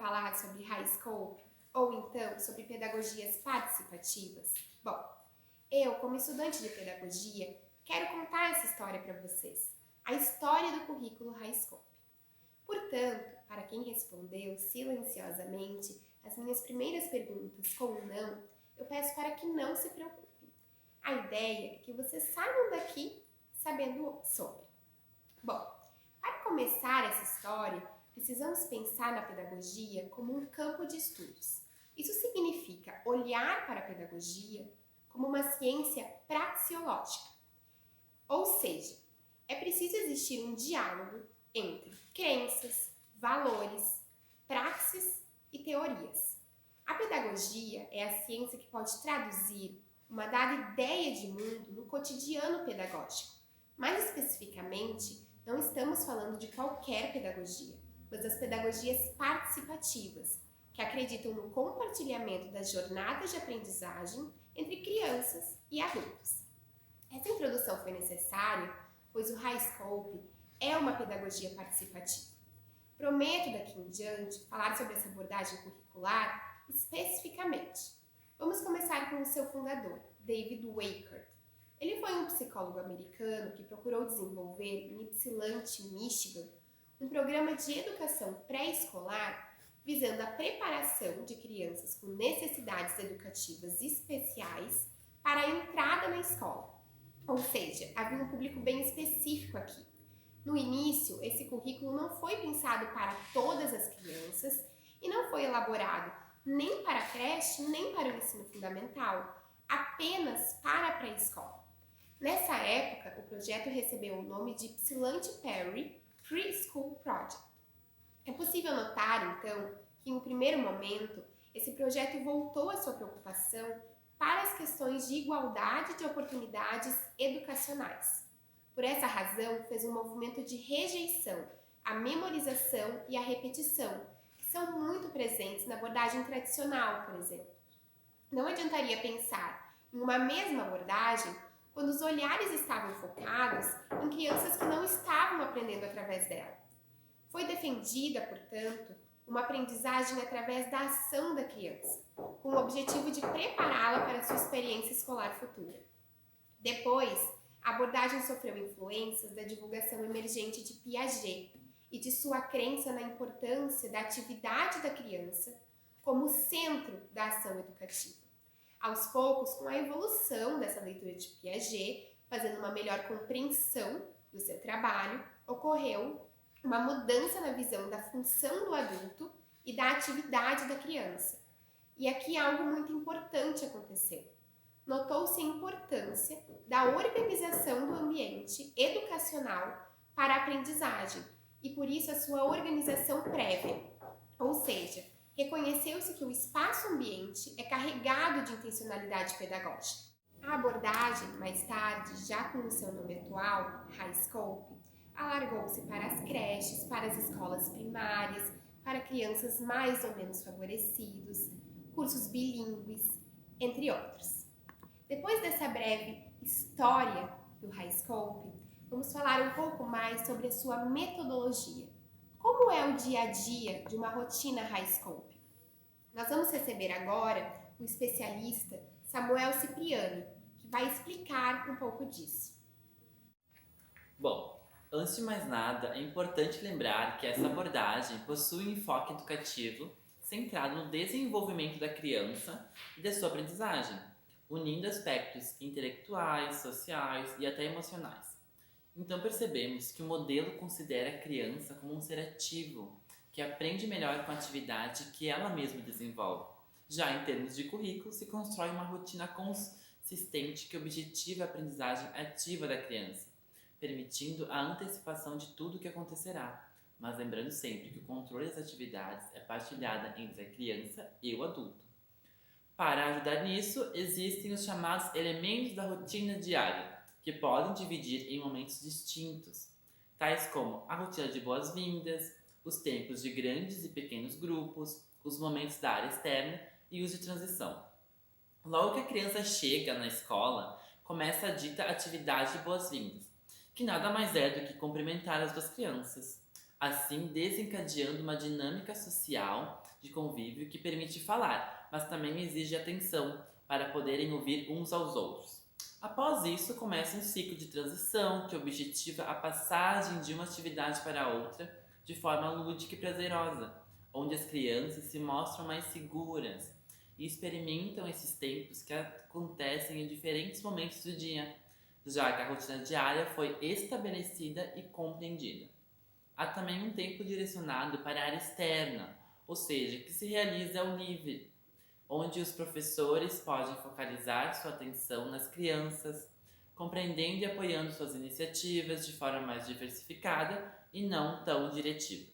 falar sobre high scope ou então sobre pedagogias participativas? Bom, eu, como estudante de pedagogia, quero contar essa história para vocês, a história do currículo high scope. Portanto, para quem respondeu silenciosamente as minhas primeiras perguntas com um não, eu peço para que não se preocupem. A ideia é que vocês saiam daqui sabendo sobre. Bom, para começar essa história, precisamos pensar na pedagogia como um campo de estudos. Isso significa olhar para a pedagogia como uma ciência praxeológica. Ou seja, é preciso existir um diálogo entre crenças, valores, praxis e teorias. A pedagogia é a ciência que pode traduzir uma dada ideia de mundo no cotidiano pedagógico. Mais especificamente, não estamos falando de qualquer pedagogia, mas das pedagogias participativas, que acreditam no compartilhamento das jornadas de aprendizagem entre crianças e adultos. Essa introdução foi necessária, pois o High Scope é uma pedagogia participativa. Prometo daqui em diante falar sobre essa abordagem curricular especificamente. Vamos começar com o seu fundador, David Weichert. Ele foi um psicólogo americano que procurou desenvolver em Ypsilanti, Michigan, um programa de educação pré-escolar visando a preparação de crianças com necessidades educativas especiais para a entrada na escola. Ou seja, havia um público bem específico aqui. No início, esse currículo não foi pensado para todas as crianças e não foi elaborado nem para a creche, nem para o ensino fundamental, apenas para a pré-escola. Nessa época, o projeto recebeu o nome de Ypsilanti Perry Preschool Project. É possível notar, então, que em um primeiro momento, esse projeto voltou a sua preocupação para as questões de igualdade de oportunidades educacionais. Por essa razão, fez um movimento de rejeição à memorização e à repetição, que são muito presentes na abordagem tradicional, por exemplo. Não adiantaria pensar em uma mesma abordagem quando os olhares estavam focados em crianças que não estavam aprendendo através dela. Foi defendida, portanto, uma aprendizagem através da ação da criança, com o objetivo de prepará-la para a sua experiência escolar futura. Depois, a abordagem sofreu influências da divulgação emergente de Piaget e de sua crença na importância da atividade da criança como centro da ação educativa. Aos poucos, com a evolução dessa leitura de Piaget, fazendo uma melhor compreensão do seu trabalho, ocorreu uma mudança na visão da função do adulto e da atividade da criança. E aqui algo muito importante aconteceu. Notou-se a importância da organização do ambiente educacional para a aprendizagem e, por isso, a sua organização prévia. Ou seja, reconheceu-se que o espaço-ambiente é carregado de intencionalidade pedagógica. A abordagem, mais tarde, já com o seu nome atual, High Scope, alargou-se para as creches, para as escolas primárias, para crianças mais ou menos favorecidos, cursos bilíngues, entre outros. Depois dessa breve história do High Scope, vamos falar um pouco mais sobre a sua metodologia. Como é o dia a dia de uma rotina High Scope? Nós vamos receber agora o especialista Samuel Cipriani, que vai explicar um pouco disso. Bom, antes de mais nada, é importante lembrar que essa abordagem possui um enfoque educativo centrado no desenvolvimento da criança e da sua aprendizagem, unindo aspectos intelectuais, sociais e até emocionais. Então percebemos que o modelo considera a criança como um ser ativo, que aprende melhor com a atividade que ela mesma desenvolve. Já em termos de currículo, se constrói uma rotina consistente que objetiva a aprendizagem ativa da criança, permitindo a antecipação de tudo o que acontecerá, mas lembrando sempre que o controle das atividades é partilhada entre a criança e o adulto. Para ajudar nisso, existem os chamados elementos da rotina diária, que podem dividir em momentos distintos, tais como a rotina de boas-vindas, os tempos de grandes e pequenos grupos, os momentos da área externa e os de transição. Logo que a criança chega na escola, começa a dita atividade de boas-vindas, que nada mais é do que cumprimentar as duas crianças. assim desencadeando uma dinâmica social de convívio que permite falar, mas também exige atenção para poderem ouvir uns aos outros. Após isso, começa um ciclo de transição que objetiva a passagem de uma atividade para outra de forma lúdica e prazerosa, onde as crianças se mostram mais seguras e experimentam esses tempos que acontecem em diferentes momentos do dia, já que a rotina diária foi estabelecida e compreendida. Há também um tempo direcionado para a área externa, ou seja, que se realiza ao livre, onde os professores podem focalizar sua atenção nas crianças, compreendendo e apoiando suas iniciativas de forma mais diversificada e não tão diretiva.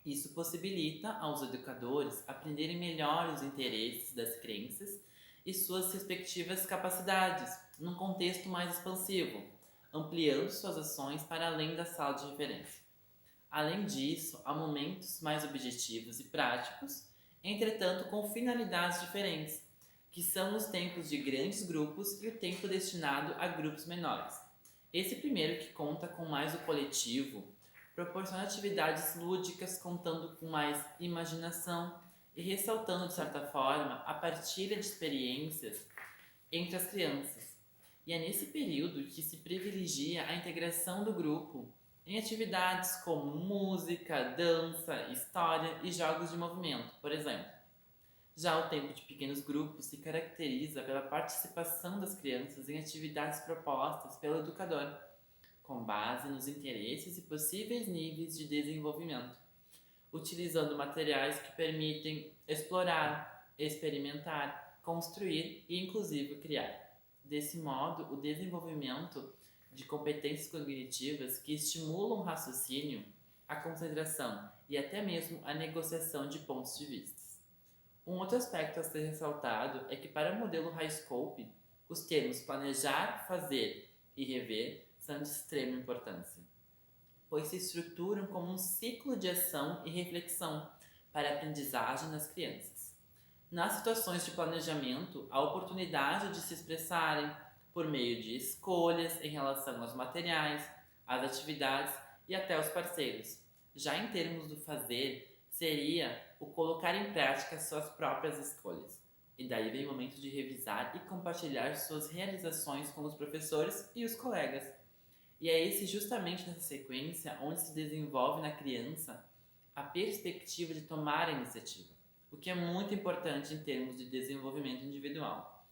Isso possibilita aos educadores aprenderem melhor os interesses das crianças e suas respectivas capacidades, num contexto mais expansivo, ampliando suas ações para além da sala de referência. Além disso, há momentos mais objetivos e práticos, entretanto com finalidades diferentes, que são os tempos de grandes grupos e o tempo destinado a grupos menores. Esse primeiro, que conta com mais o coletivo, proporciona atividades lúdicas contando com mais imaginação e ressaltando, de certa forma, a partilha de experiências entre as crianças. E é nesse período que se privilegia a integração do grupo em atividades como música, dança, história e jogos de movimento, por exemplo. Já o tempo de pequenos grupos se caracteriza pela participação das crianças em atividades propostas pelo educador, com base nos interesses e possíveis níveis de desenvolvimento, utilizando materiais que permitem explorar, experimentar, construir e, inclusive, criar. Desse modo, o desenvolvimento de competências cognitivas que estimulam o raciocínio, a concentração e até mesmo a negociação de pontos de vista. Um outro aspecto a ser ressaltado é que, para o modelo HighScope, os termos planejar, fazer e rever são de extrema importância, pois se estruturam como um ciclo de ação e reflexão para a aprendizagem nas crianças. Nas situações de planejamento, a oportunidade de se expressarem por meio de escolhas em relação aos materiais, às atividades e até aos parceiros. Já em termos do fazer, seria o colocar em prática suas próprias escolhas. E daí vem o momento de revisar e compartilhar suas realizações com os professores e os colegas. E é esse justamente nessa sequência onde se desenvolve na criança a perspectiva de tomar a iniciativa, o que é muito importante em termos de desenvolvimento individual,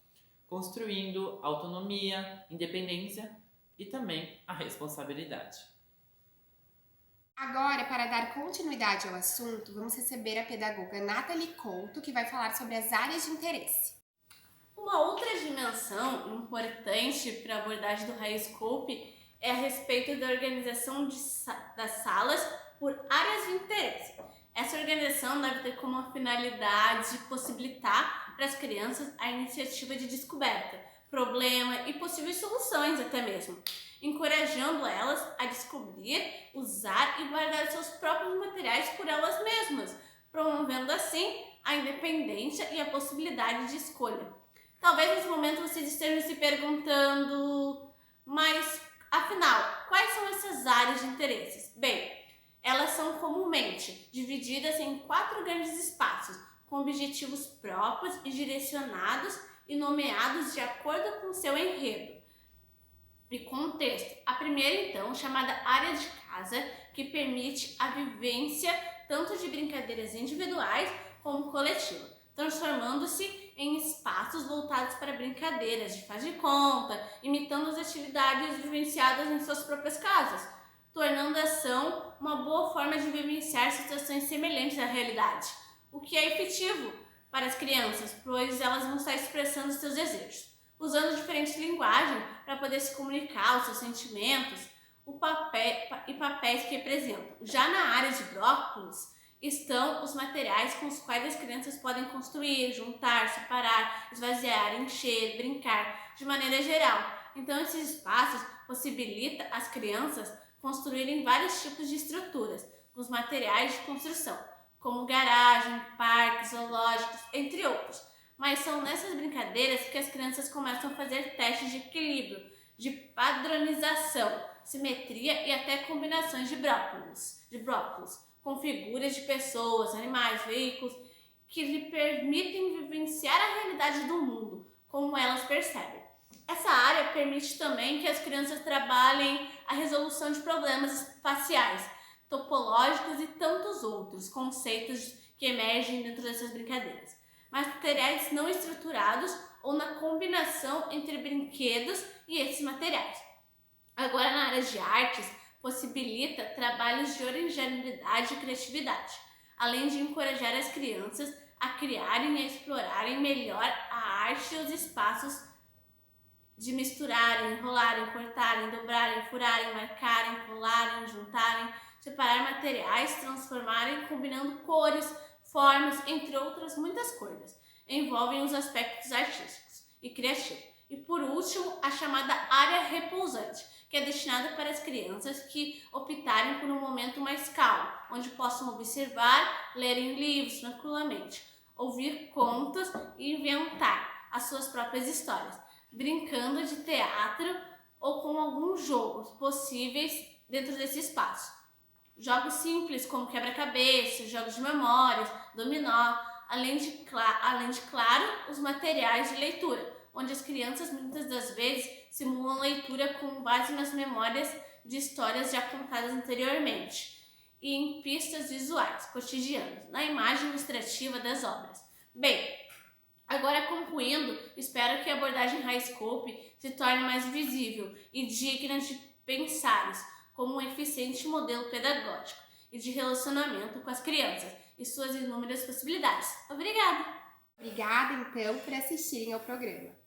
construindo autonomia, independência e também a responsabilidade. Agora, para dar continuidade ao assunto, vamos receber a pedagoga Nathalie Couto, que vai falar sobre as áreas de interesse. Uma outra dimensão importante para a abordagem do HighScope é a respeito da organização das salas por áreas de interesse. Essa organização deve ter como finalidade possibilitar para as crianças a iniciativa de descoberta, problema e possíveis soluções até mesmo, encorajando elas a descobrir, usar e guardar seus próprios materiais por elas mesmas, promovendo assim a independência e a possibilidade de escolha. Talvez nesse momento vocês estejam se perguntando, mas afinal, quais são essas áreas de interesses? Bem, elas são comumente divididas em 4 grandes espaços, com objetivos próprios e direcionados e nomeados de acordo com seu enredo e contexto. A primeira, então, chamada área de casa, que permite a vivência tanto de brincadeiras individuais como coletiva, transformando-se em espaços voltados para brincadeiras de faz de conta, imitando as atividades vivenciadas em suas próprias casas, tornando a ação uma boa forma de vivenciar situações semelhantes à realidade, o que é efetivo para as crianças, pois elas vão estar expressando seus desejos, usando diferentes linguagens para poder se comunicar os seus sentimentos e papéis que representam. Já na área de brócolis estão os materiais com os quais as crianças podem construir, juntar, separar, esvaziar, encher, brincar, de maneira geral. Então, esses espaços possibilitam às crianças construírem vários tipos de estruturas, com os materiais de construção, como garagem, parques, zoológicos, entre outros. Mas são nessas brincadeiras que as crianças começam a fazer testes de equilíbrio, de padronização, simetria e até combinações de brócolos, com figuras de pessoas, animais, veículos, que lhe permitem vivenciar a realidade do mundo, como elas percebem. Essa área permite também que as crianças trabalhem a resolução de problemas espaciais, topológicos e tantos outros conceitos que emergem dentro dessas brincadeiras. Materiais não estruturados ou na combinação entre brinquedos e esses materiais. Agora, na área de artes, possibilita trabalhos de originalidade e criatividade, além de encorajar as crianças a criarem e a explorarem melhor a arte e os espaços de misturarem, enrolarem, cortarem, dobrarem, furarem, marcarem, colarem, juntarem, separar materiais, transformarem, combinando cores, formas, entre outras muitas coisas. Envolvem os aspectos artísticos e criativos. E por último, a chamada área repousante, que é destinada para as crianças que optarem por um momento mais calmo, onde possam observar, lerem livros tranquilamente, ouvir contos e inventar as suas próprias histórias, brincando de teatro ou com alguns jogos possíveis dentro desse espaço. Jogos simples como quebra-cabeça, jogos de memórias, dominó, além de, claro, os materiais de leitura, onde as crianças muitas das vezes simulam leitura com base nas memórias de histórias já contadas anteriormente e em pistas visuais, cotidianas, na imagem ilustrativa das obras. Bem, agora concluindo, espero que a abordagem High Scope se torne mais visível e digna de pensares como um eficiente modelo pedagógico e de relacionamento com as crianças e suas inúmeras possibilidades. Obrigada! Obrigada, então, por assistirem ao programa.